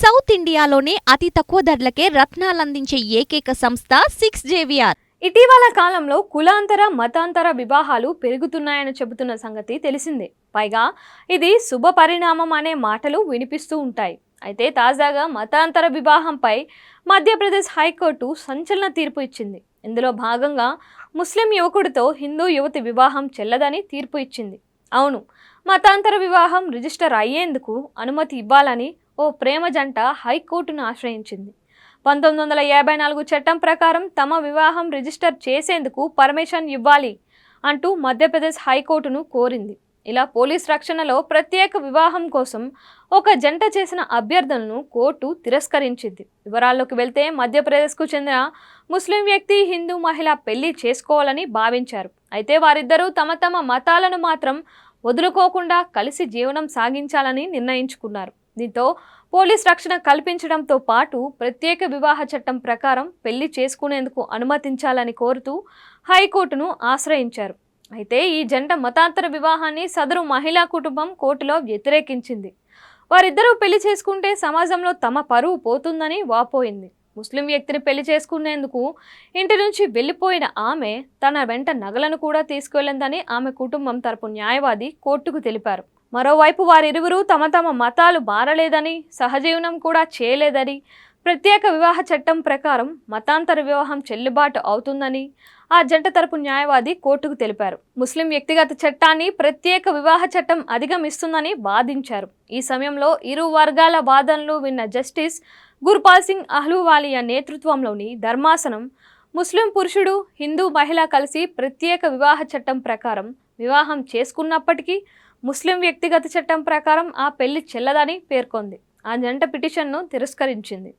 South ఇండియాలోనే అతి తక్కువ ధరలకే రత్నాలందించే ఏకైక సంస్థ 6JVR. ఇటీవల కాలంలో కులాంతర మతాంతర వివాహాలు పెరుగుతున్నాయని చెబుతున్న సంగతి తెలిసిందే. పైగా ఇది శుభ పరిణామం అనే మాటలు వినిపిస్తూ ఉంటాయి. అయితే తాజాగా మతాంతర వివాహంపై మధ్యప్రదేశ్ హైకోర్టు సంచలన తీర్పు ఇచ్చింది. ఇందులో భాగంగా ముస్లిం యువకుడితో హిందూ యువతి వివాహం చెల్లదని తీర్పు ఇచ్చింది. అవును, మతాంతర వివాహం రిజిస్టర్ అయ్యేందుకు అనుమతి ఇవ్వాలని ఓ ప్రేమ జంట హైకోర్టును ఆశ్రయించింది. 1954 చట్టం ప్రకారం తమ వివాహం రిజిస్టర్ చేసేందుకు పర్మిషన్ ఇవ్వాలి అంటూ మధ్యప్రదేశ్ హైకోర్టును కోరింది. ఇలా పోలీస్ రక్షణలో ప్రత్యేక వివాహం కోసం ఒక జంట చేసిన అభ్యర్థనను కోర్టు తిరస్కరించింది. వివరాల్లోకి వెళ్తే మధ్యప్రదేశ్కు చెందిన ముస్లిం వ్యక్తి హిందూ మహిళ పెళ్లి చేసుకోవాలని భావించారు. అయితే వారిద్దరూ తమ మతాలను మాత్రం వదులుకోకుండా కలిసి జీవనం సాగించాలని నిర్ణయించుకున్నారు. దీంతో పోలీస్ రక్షణ కల్పించడంతో పాటు ప్రత్యేక వివాహ చట్టం ప్రకారం పెళ్లి చేసుకునేందుకు అనుమతించాలని కోరుతూ హైకోర్టును ఆశ్రయించారు. అయితే ఈ జంట మతాంతర వివాహాన్ని సదరు మహిళా కుటుంబం కోర్టులో వ్యతిరేకించింది. వారిద్దరూ పెళ్లి చేసుకుంటే సమాజంలో తమ పరువు పోతుందని వాపోయింది. ముస్లిం వ్యక్తిని పెళ్లి చేసుకునేందుకు ఇంటి నుంచి వెళ్లిపోయిన ఆమె తన వెంట నగలను కూడా తీసుకువెళ్లిందని ఆమె కుటుంబం తరపు న్యాయవాది కోర్టుకు తెలిపారు. మరోవైపు వారిరువురు తమ మతాలు మారలేదని, సహజీవనం కూడా చేయలేదని, ప్రత్యేక వివాహ చట్టం ప్రకారం మతాంతర వివాహం చెల్లుబాటు అవుతుందని ఆ జంట తరపు న్యాయవాది కోర్టుకు తెలిపారు. ముస్లిం వ్యక్తిగత చట్టాన్ని ప్రత్యేక వివాహ చట్టం అధిగమిస్తుందని వాదించారు. ఈ సమయంలో ఇరు వర్గాల వాదనలు విన్న జస్టిస్ గుర్పాల్ సింగ్ అహ్లూవాలియా నేతృత్వంలోని ధర్మాసనం ముస్లిం పురుషుడు హిందూ మహిళ కలిసి ప్రత్యేక వివాహ చట్టం ప్రకారం వివాహం చేసుకున్నప్పటికీ ముస్లిం వ్యక్తిగత చట్టం ప్రకారం ఆ పెళ్లి చెల్లదని పేర్కొంది. ఆ జంట పిటిషన్ను తిరస్కరించింది.